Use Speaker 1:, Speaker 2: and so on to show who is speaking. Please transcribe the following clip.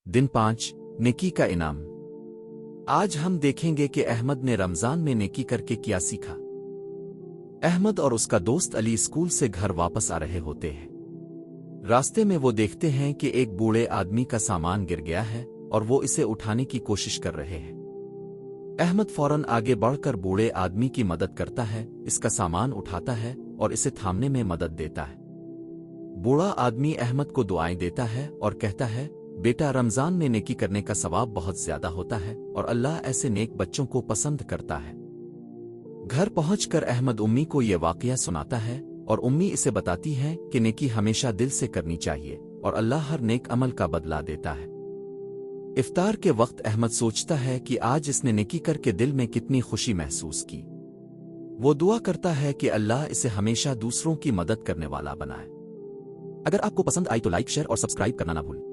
Speaker 1: दिन 5 नेकी का इनाम। आज हम देखेंगे कि अहमद ने रमजान में नेकी करके क्या सीखा। अहमद और उसका दोस्त अली स्कूल से घर वापस आ रहे होते हैं। रास्ते में वो देखते हैं कि एक बूढ़े आदमी का सामान गिर गया है और वो इसे उठाने की कोशिश कर रहे हैं। अहमद फौरन आगे बढ़कर बूढ़े आदमी की मदद करता है, इसका सामान उठाता है और इसे थामने में मदद देता है। बूढ़ा आदमी अहमद को दुआएं देता है और कहता है, बेटा, रमजान में नेकी करने का सवाब बहुत ज्यादा होता है और अल्लाह ऐसे नेक बच्चों को पसंद करता है। घर पहुंचकर अहमद उम्मी को ये वाकया सुनाता है और उम्मी इसे बताती है कि नेकी हमेशा दिल से करनी चाहिए और अल्लाह हर नेक अमल का बदला देता है। इफ्तार के वक्त अहमद सोचता है कि आज इसने नेकी करके दिल में कितनी खुशी महसूस की। वो दुआ करता है कि अल्लाह इसे हमेशा दूसरों की मदद करने वाला बनाए। अगर आपको पसंद आई तो लाइक, शेयर और सब्सक्राइब करना ना भूलें।